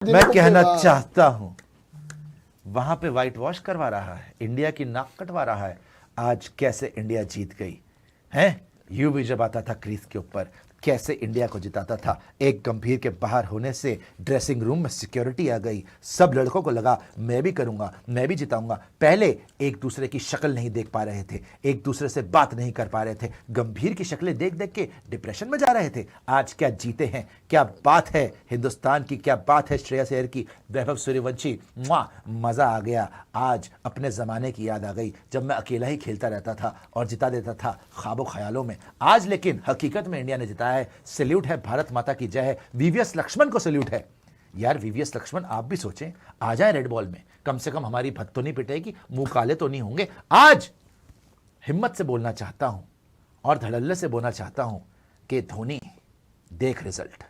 मैं कहना चाहता हूं वहां पे व्हाइट वॉश करवा रहा है, इंडिया की नाक कटवा रहा है। आज कैसे इंडिया जीत गई है, यू भी जब आता था क्रीज के ऊपर कैसे इंडिया को जिताता था। एक गंभीर के बाहर होने से ड्रेसिंग रूम में सिक्योरिटी आ गई, सब लड़कों को लगा मैं भी करूंगा, मैं भी जिताऊंगा। पहले एक दूसरे की शक्ल नहीं देख पा रहे थे, एक दूसरे से बात नहीं कर पा रहे थे, गंभीर की शक्लें देख देख के डिप्रेशन में जा रहे थे। आज क्या जीते हैं, क्या बात है हिंदुस्तान की, क्या बात है श्रेयस अय्यर की, वैभव सूर्यवंशी, मजा आ गया। आज अपने जमाने की याद आ गई जब मैं अकेला ही खेलता रहता था और जिता देता था ख्वाबों ख्यालों में। आज लेकिन हकीकत में इंडिया ने जिताया है। सैल्यूट है, भारत माता की जय है। वीवीएस लक्ष्मण को सैल्यूट है। यार वीवीएस लक्ष्मण आप भी सोचें, आ जाए रेड बॉल में, कम से कम हमारी भत तो नहीं पिटेगी, मुंह काले तो नहीं होंगे। आज हिम्मत से बोलना चाहता हूं और धड़ल्ले से बोलना चाहता हूं कि धोनी देख रिजल्ट,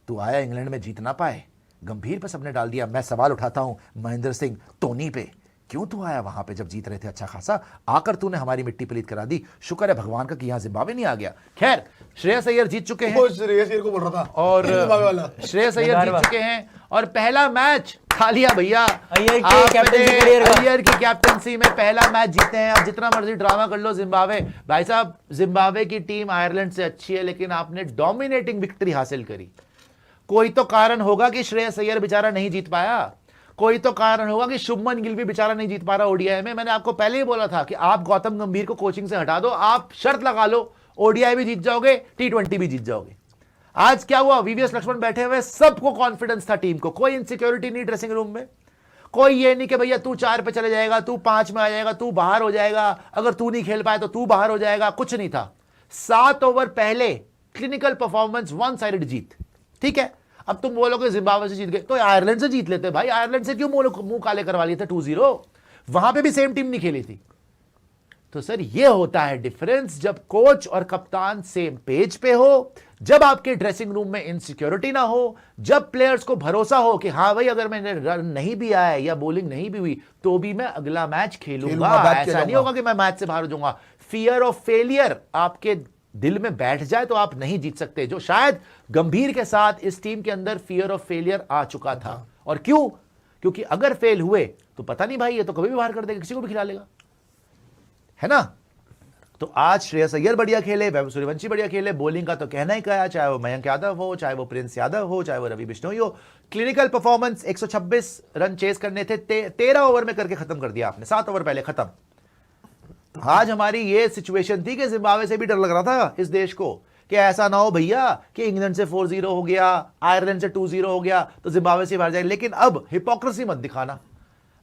तू आया इंग्लैंड में जीत ना पाए, गंभीर पे सबने डाल दिया। मैं सवाल उठाता हूं महेंद्र सिंह धोनी पे, क्यों तू आया वहां पे जब जीत रहे थे अच्छा खासा, आकर तूने हमारी मिट्टी पलीत करा दी। शुक्र है भगवान का कि यहां जिम्बाब्वे नहीं आ गया। खैर श्रेयस अय्यर जीत चुके हैं, श्रेयस अय्यर को बोल रहा था और श्रेयस अय्यर जीत चुके हैं और पहला मैच खा लिया भैया। अय्यर की कैप्टनसी में पहला मैच जीते हैं। अब जितना मर्जी ड्रामा कर लो जिम्बाब्वे, भाई साहब जिम्बाब्वे की टीम आयरलैंड से अच्छी है, लेकिन आपने डोमिनेटिंग विक्ट्री हासिल करी। कोई तो कारण होगा कि श्रेयस अय्यर बेचारा नहीं जीत पाया, कोई तो कारण होगा कि शुभमन गिल भी बेचारा नहीं जीत पा रहा ओडीआई में। मैंने आपको पहले ही बोला था कि आप गौतम गंभीर को कोचिंग से हटा दो, आप शर्त लगा लो ओडीआई भी जीत जाओगे, टी20 भी जीत जाओगे। आज क्या हुआ, वीवीएस लक्ष्मण बैठे हुए, सबको कॉन्फिडेंस था टीम को, कोई इनसिक्योरिटी नहीं ड्रेसिंग रूम में, कोई ये नहीं कि भैया तू 4 पे चले जाएगा, तू 5 में आ जाएगा, तू बाहर हो जाएगा, अगर तू नहीं खेल पाए तो तू बाहर हो जाएगा, कुछ नहीं था। 7 ओवर पहले क्लिनिकल परफॉर्मेंस, वन साइडेड जीत। ठीक है, अब तुम बोलोगे जिम्बाब्वे से जीत गए तो आयरलैंड से जीत लेते भाई, आयरलैंड से क्यों मुंह काले करवा लिए थे 2-0, वहां पे भी सेम टीम नहीं खेली थी। तो सर ये होता है डिफरेंस जब कोच और कप्तान सेम पेज पे हो, जब आपके ड्रेसिंग रूम में इनसिक्योरिटी ना हो, जब प्लेयर्स को भरोसा हो कि हाँ भाई अगर मैंने रन नहीं भी आया या बॉलिंग नहीं भी हुई तो भी मैं अगला मैच खेलूंगा, ऐसा नहीं होगा कि मैं मैच से बाहर हो जाऊंगा। फियर ऑफ फेलियर आपके दिल में बैठ जाए तो आप नहीं जीत सकते, जो शायद गंभीर के साथ इस टीम के अंदर फियर ऑफ फेलियर आ चुका था। और क्यों, क्योंकि अगर फेल हुए तो पता नहीं भाई ये तो कभी भी बाहर कर देगा, किसी को भी खिला लेगा, है ना। तो आज श्रेयस अय्यर बढ़िया खेले, वैभव सूर्यवंशी बढ़िया खेले, बॉलिंग का तो कहना ही क्या है, चाहे वो मयंक यादव हो, चाहे वो प्रिंस यादव हो, चाहे वो रवि बिश्नोई हो। क्लिनिकल परफॉर्मेंस, 126 रन चेस करने थे, 13 ओवर में करके खत्म कर दिया आपने, 7 ओवर पहले खत्म। आज हमारी ये सिचुएशन थी कि जिम्बाब्वे से भी डर लग रहा था इस देश को कि ऐसा ना हो भैया कि इंग्लैंड से 4-0 हो गया, आयरलैंड से 2-0 हो गया तो जिम्बाब्वे से बाहर जाए। लेकिन अब हिपोक्रेसी मत दिखाना,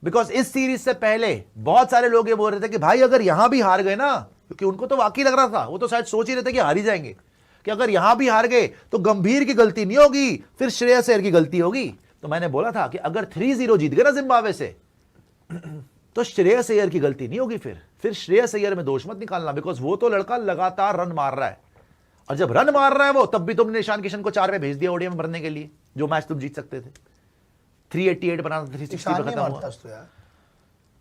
बिकॉज इस सीरीज से पहले बहुत सारे लोग ये बोल रहे थे कि भाई अगर यहां भी हार गए ना, क्योंकि उनको तो वाकई लग रहा था, वो तो शायद सोच ही रहे थे कि हार ही जाएंगे, कि अगर यहां भी हार गए तो गंभीर की गलती नहीं होगी, फिर श्रेयस अय्यर की गलती होगी। तो मैंने बोला था कि अगर 3-0 जीत गए ना जिम्बाब्वे से तो श्रेयस अय्यर की गलती नहीं होगी, फिर श्रेयस अय्यर में दोष मत निकालना, बिकॉज वो तो लड़का लगातार रन मार रहा है, और जब रन मार रहा है वो, तब भी तुमने ईशान किशन को 4 पे भेज दिया ओडीआई में भरने के लिए, जो मैच तुम जीत सकते थे। 388 बनाना, 360 पे खत्म हुआ।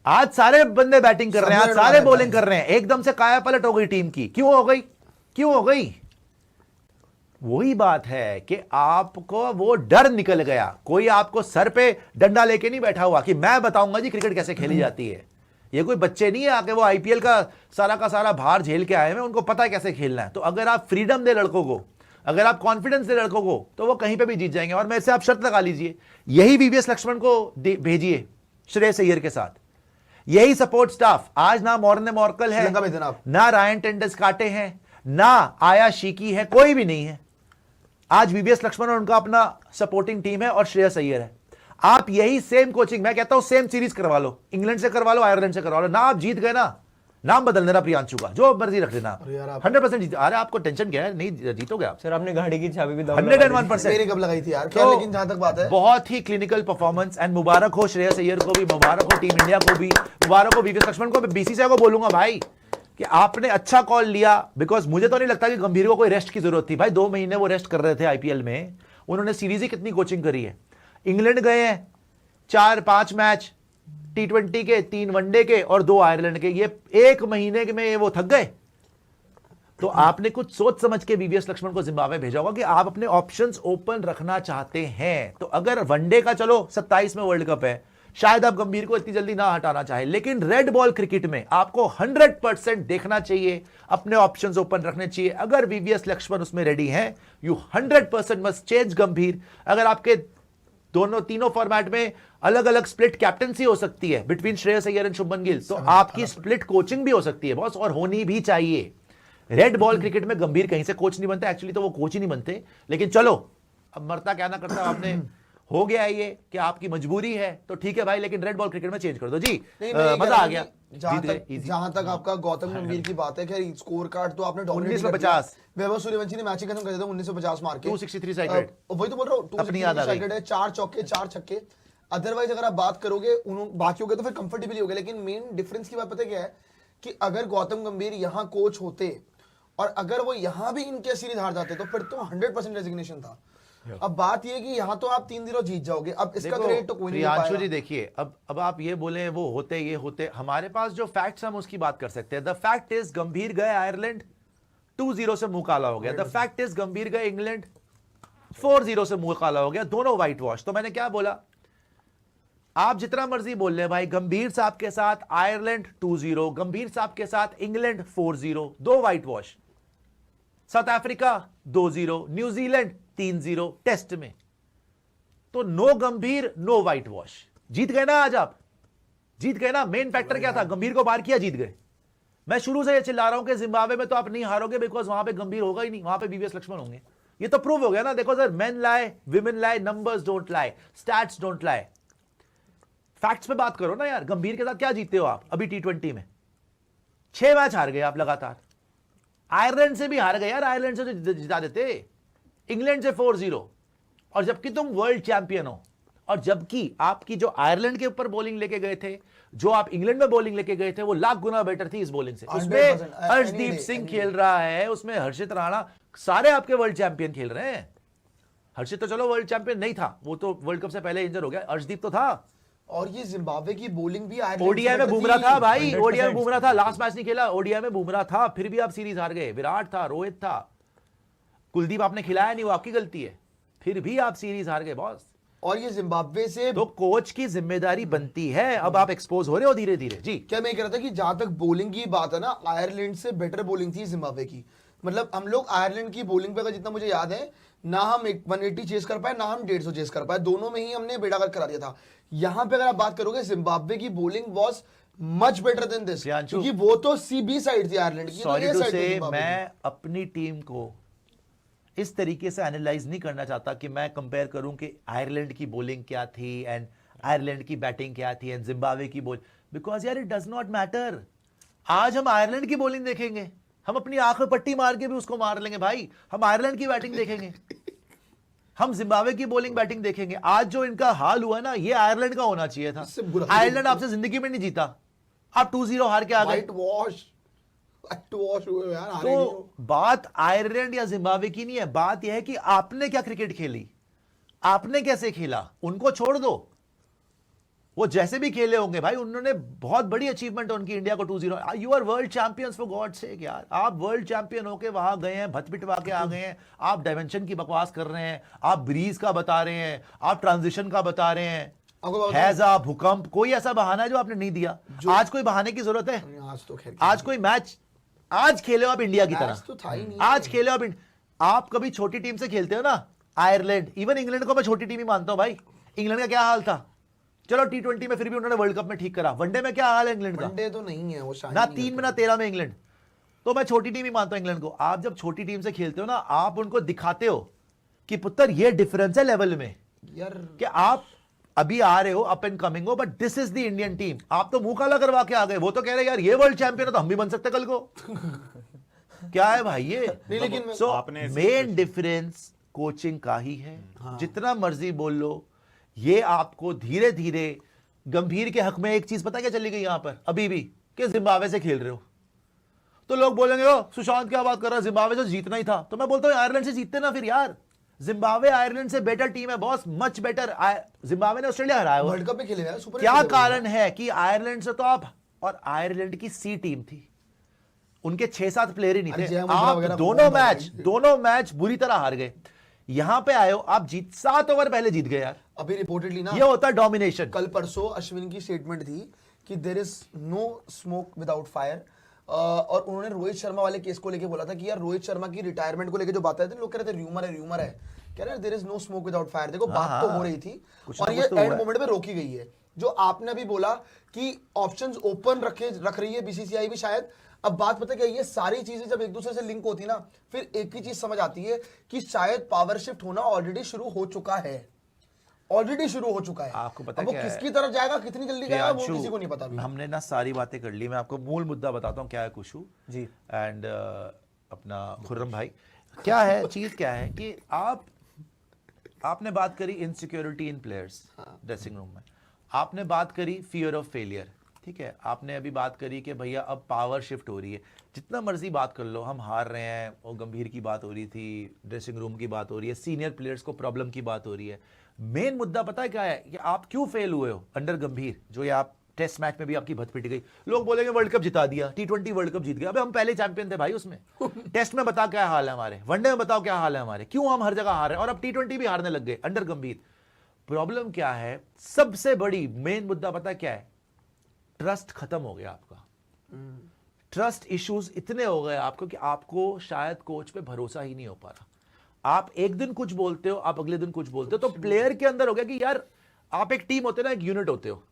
आज सारे बंदे बैटिंग कर रहे हैं, आज सारे बॉलिंग कर रहे हैं, एकदम से काया पलट हो गई टीम की। क्यों हो गई, क्यों हो गई? वही बात है कि आपको वो डर निकल गया, कोई आपको सर पे डंडा लेके नहीं बैठा हुआ कि मैं बताऊंगा जी क्रिकेट कैसे खेली जाती है। ये कोई बच्चे नहीं है आके वो आईपीएल का सारा भार झेल के आए हैं, उनको पता है कैसे खेलना है। तो अगर आप फ्रीडम दे लड़कों को, अगर आप कॉन्फिडेंस दे लड़कों को, तो वो कहीं पे भी जीत जाएंगे। और मेरे से आप शर्त लगा लीजिए, यही वीवीएस लक्ष्मण को भेजिए श्रेयस अय्यर के साथ, यही सपोर्ट स्टाफ। आज ना मॉर्ने मॉर्कल है, ना रायन टेंडुलकर हैं, ना आया शीकी है, कोई भी नहीं है। आज वीवीएस लक्ष्मण और उनका अपना सपोर्टिंग टीम है और श्रेयस अय्यर है। आप यही सेम कोचिंग, मैं कहता हूं सेम सीरीज करवा लो, इंग्लैंड से करवा लो, आयरलैंड से करवा लो ना। आप जीत गए ना, नाम बदल देना प्रियांशु का, जो मर्जी रख लेना, 100% जीत। अरे आपको टेंशन क्या है, नहीं जीतोगे आप। सर आपने गाड़ी की चाबी भी 101% मेरी कब लगाई थी यार। तो लेकिन जहां तक बात है, बहुत ही क्लिनिकल परफॉर्मेंस, एंड मुबारक हो श्रेयस अय्यर को भी, मुबारक हो टीम इंडिया को भी, मुबारक हो वीवीएस लक्ष्मण को। बीसीसीआई को बोलूंगा भाई कि आपने अच्छा कॉल लिया, बिकॉज मुझे तो नहीं लगता कि गंभीर को कोई रेस्ट की जरूरत थी भाई। 2 महीने वो रेस्ट कर रहे थे आईपीएल में, उन्होंने सीरीज ही कितनी कोचिंग करी है। इंग्लैंड गए हैं 4-5 मैच, T20 के, 3 वनडे के और 2 आयरलैंड के, ये 1 महीने में वो थक गए। तो आपने कुछ सोच समझ के वीवीएस लक्ष्मण को जिम्बाब्वे भेजा होगा कि आप अपने ऑप्शंस ओपन रखना चाहते हैं। तो अगर वनडे का चलो 27 में वर्ल्ड कप है, शायद आप गंभीर को इतनी जल्दी ना हटाना चाहे, लेकिन रेड बॉल क्रिकेट में आपको 100% देखना चाहिए, अपने ऑप्शंस ओपन रखने चाहिए। अगर वीवीएस लक्ष्मण उसमें रेडी हैं, यू 100% मस्ट चेंज गंभीर। अगर आपके दोनों तीनों फॉर्मेट में अलग अलग स्प्लिट कैप्टनसी हो सकती है बिटवीन श्रेयस अय्यर एंड शुभमन गिल, तो आपकी स्प्लिट कोचिंग भी हो सकती है बॉस, और होनी भी चाहिए। रेड बॉल क्रिकेट में गंभीर कहीं से कोच नहीं बनते, एक्चुअली तो वो कोच ही नहीं बनते, लेकिन चलो अब मरता क्या ना करता, आपने हो गया ये कि आपकी मजबूरी है तो ठीक है भाई, लेकिन रेड बॉल क्रिकेट में चेंज कर दो जी। मजा आ गया। जहां तक आपका गौतम गंभीर की बात है, खैर स्कोर कार्ड तो आपने 1950 वैभव सूर्यवंशी ने मैच ही खत्म कर दिया था 1950 मार के, 263 साइड रेट। वही तो बोल रहा हूँ, 263 साइड रेट है, 4 चौके 4 छक्के। अदरवाइज अगर आप बात करोगे बाकी हो गए तो फिर कंफर्टेबली हो गए। लेकिन मेन डिफरेंस की बात पता क्या है कि अगर गौतम गंभीर यहाँ कोच होते और अगर वो यहाँ भी इनके सीरीज हार जाते तो फिर तो 100% रेजिग्नेशन था। अब बात ये कि यहाँ तो आप 3-0 जीत जाओगे, अब इसका क्रेडिट तो कोई नहीं पाएगा। प्रियांशु जी देखिए, अब आप ये बोले वो होते ये होते, हमारे पास जो फैक्ट्स हम उसकी बात कर सकते हैं। द फैक्ट इज गंभीर गए आयरलैंड 2-0 से मुंह काला हो गया। द फैक्ट इज गंभीर गए इंग्लैंड 4-0 से मुंह काला हो गया, दोनों व्हाइट वॉश। तो मैंने क्या बोला, आप जितना मर्जी बोल ले भाई, गंभीर साहब के साथ आयरलैंड 2-0, गंभीर साहब के साथ England 4-0, 2 whitewash. South Africa 2-0, New Zealand 3-0 test में। तो नो गंभीर नो व्हाइट वॉश, जीत गए ना आज, आप जीत गए ना। मेन फैक्टर क्या था, गंभीर को बाहर किया, जीत गए। मैं शुरू से ये चिल्ला रहा हूं कि जिम्बाब्वे में तो आप नहीं हारोगे, बिकॉज वहां पे गंभीर होगा ही नहीं, वहां पे वीवीएस लक्ष्मण होंगे। ये तो प्रूव हो गया ना। देखो सर, मेन लाए, विमेन लाए, नंबर्स डोंट लाए, स्टैट्स डोंट लाए, फैक्ट्स पे बात करो ना यार। गंभीर के साथ क्या जीते हो आप अभी T20 में? 6 मैच हार गए आप लगातार। आयरलैंड से भी हार गए यार, आयरलैंड से तो जिता देते, इंग्लैंड से 4-0, और जबकि तुम वर्ल्ड चैंपियन हो। और जबकि आपकी जो आयरलैंड के ऊपर बॉलिंग लेके गए थे, जो आप इंग्लैंड में बॉलिंग लेके गए थे, वो लाख गुना बेटर थी इस बॉलिंग से। उसमें अर्शदीप सिंह खेल रहा है, उसमें हर्षित राणा, सारे आपके वर्ल्ड चैंपियन खेल रहे हैं। हर्षित तो चलो वर्ल्ड चैंपियन नहीं था, वो तो वर्ल्ड कप से पहले इंजर हो गया, अर्शदीप तो था। और ये जिम्बाब्वे की बॉलिंग भी ओडीआई में बुमराह था भाई, ओडीआई में बुमराह था, लास्ट मैच नहीं खेला, ओडीआई में बुमराह था, फिर भी आप सीरीज हार गए। विराट था, रोहित था, कुलदीप आपने खिलाया नहीं, वो आपकी गलती है, फिर भी आप सीरीज हार गए बॉस। और ये जिम्बाब्वे से तो कोच की जिम्मेदारी बनती है। अब आप एक्सपोज हो रहे हो धीरे धीरे जी। क्या मैं कह रहा था कि जहां तक बॉलिंग की बात है ना, आयरलैंड से बेटर बॉलिंग थी जिम्बाब्वे की। मतलब हम लोग आयरलैंड की बॉलिंग पे, अगर जितना मुझे याद है, ना हम 180 चेस कर पाए, ना हम 150 चेस कर पाए, दोनों में ही हमने बेड़ागर्क करा दिया था। यहां पे अगर आप बात करोगे, जिम्बाब्वे की bowling was much better than this, क्योंकि वो तो सीबी साइड थी आयरलैंड की। सॉरी टू से, मैं अपनी टीम को इस तरीके से एनालाइज नहीं करना चाहता कि मैं कंपेयर करूं कि आयरलैंड की बॉलिंग क्या थी एंड आयरलैंड की बैटिंग क्या थी एंड जिम्बाब्वे की बॉलिंग, बिकॉज यार इट डज नॉट मैटर। आज हम आयरलैंड की बॉलिंग देखेंगे, हम अपनी आंख में पट्टी मार के भी उसको मार लेंगे भाई। हम आयरलैंड की बैटिंग देखेंगे, हम जिम्बाब्वे की बॉलिंग बैटिंग देखेंगे। आज जो इनका हाल हुआ ना, ये आयरलैंड का होना चाहिए था। आयरलैंड आपसे जिंदगी में नहीं जीता, आप 2-0 हार के आ गए। तो बात आयरलैंड या जिम्बाब्वे की नहीं है, बात यह है कि आपने क्या क्रिकेट खेली, आपने कैसे खेला, उनको छोड़ दो। वो जैसे भी खेले होंगे भाई, उन्होंने बहुत बड़ी अचीवमेंट है उनकी, इंडिया को 2-0। You are world champions for God sake यार। आप वर्ल्ड चैंपियन होके वहां गए हैं, भत पिटवा के आ गए हैं। आप डायमेंशन की बकवास कर रहे हैं, आप ब्रीज का बता रहे हैं, आप ट्रांजिशन का बता रहे हैं, हैजा, भूकंप, कोई ऐसा बहाना है जो आपने नहीं दिया। आज कोई बहाने की जरूरत है? आज तो खैर, आज कोई मैच, आज खेले हो आप इंडिया की तरह, तो था ही नहीं। आज खेले हो आप कभी छोटी टीम से खेलते हो ना, आयरलैंड, इवन इंग्लैंड को मैं छोटी टीम ही मानता हूं भाई। इंग्लैंड का क्या हाल था, चलो T20 में फिर भी उन्होंने वर्ल्ड कप में ठीक करा, वनडे में क्या हाल है इंग्लैंड का? वनडे तो नहीं है वो, ना 3 में ना 13 में इंग्लैंड। तो मैं छोटी टीम ही मानता हूं इंग्लैंड को। आप जब छोटी टीम से खेलते हो ना, आप उनको दिखाते हो कि पुत्र ये डिफरेंस है लेवल में यार, कि आप अभी आ रहे हो, अप एंड कमिंग हो, but this is the Indian team. आप तो मुंह काला करवा के आ गए। वो तो कह रहे यार ये वर्ल्ड चैंपियन है तो हम भी बन सकते कल को। क्या है भाई ये? नहीं, लेकिन सो मेन डिफरेंस कोचिंग का ही है। जितना मर्जी बोल लो, ये आपको धीरे धीरे गंभीर के हक में एक चीज पता क्या चली गई यहां पर अभी भी, कि जिम्बाब्वे से खेल रहे हो तो लोग बोलेंगे ओ सुशांत क्या बात कर रहा है, जिम्बाब्वे से जीतना ही था। तो मैं बोलता हूं आयरलैंड से जीतते ना फिर यार। जिम्बाब्वे आयरलैंड से बेटर टीम है बॉस, मच बेटर। जिम्बाब्वे ने ऑस्ट्रेलिया हराया, वर्ल्ड कप में खेले हैं, सुपर क्या कारण है कि आयरलैंड से तो आप, और आयरलैंड की सी टीम थी, उनके 6-7 प्लेयर ही नहीं थे, जय मुद्रा आप वगैरह दोनों मैच बुरी तरह हार गए। यहां पे आए हो आप, 7 ओवर पहले जीत गए यार। अभी रिपोर्टेडली ना ये होता है डोमिनेशन। कल परसों अश्विन की स्टेटमेंट थी कि there is no smoke without fire, और उन्होंने रोहित शर्मा वाले केस को लेके बोला था कि यार रोहित शर्मा की रिटायरमेंट को लेके जो बात थे, लोग कह रहे थे र्यूमर है, कह रहे there is no smoke without fire. देखो बात तो हो रही थी और ये एंड मोमेंट पे रोकी गई है। जो आपने अभी बोला कि ऑप्शंस ओपन रख रही है बीसीसीआई भी शायद। अब बात पता क्या, ये सारी चीजें जब एक दूसरे से लिंक होती ना, फिर एक ही चीज समझ आती है कि शायद पावर शिफ्ट होना ऑलरेडी शुरू हो चुका है, आपको पता है वो किसकी तरफ जाएगा, कितनी जल्दी जाएगा, वो किसी को नहीं पता अभी। हमने ना सारी बातें कर ली, मैं आपको मूल मुद्दा बताता हूँ क्या है कुशु जी एंड अपना खुर्रम भाई। क्या है चीज, क्या है कि आपने बात करी insecurity in players dressing room में, आपने बात करी फियर ऑफ फेलियर, ठीक है, आपने अभी बात करी कि भैया अब पावर शिफ्ट हो रही है। जितना मर्जी बात कर लो, हम हार रहे हैं, वो गंभीर की बात हो रही थी, ड्रेसिंग रूम की बात हो रही है, सीनियर प्लेयर्स को प्रॉब्लम की बात हो रही है। मेन मुद्दा पता है क्या है कि आप क्यों फेल हुए हो अंडर गंभीर, जो ये आप टेस्ट मैच में भी आपकी भत पिटी गई। लोग बोलेंगे वर्ल्ड कप जिता दिया, T20 वर्ल्ड कप जीत गया, अबे हम पहले चैंपियन थे भाई उसमें। टेस्ट में बता क्या हाल है हमारे, वनडे में बताओ क्या हाल है हमारे, क्यों हम हर जगह हार रहे हैं, और अब T20 भी हारने लग गए अंडर गंभीर। प्रॉब्लम क्या है, सबसे बड़ी मेन मुद्दा पता क्या है, ट्रस्ट खत्म हो गया आपका। ट्रस्ट इश्यूज इतने हो गए आपको कि आपको शायद कोच पे भरोसा ही नहीं हो पा रहा। आप एक दिन कुछ बोलते हो, आप अगले दिन कुछ बोलते हो, तो प्लेयर के अंदर हो गया कि यार आप एक टीम होते हो ना, एक यूनिट होते हो,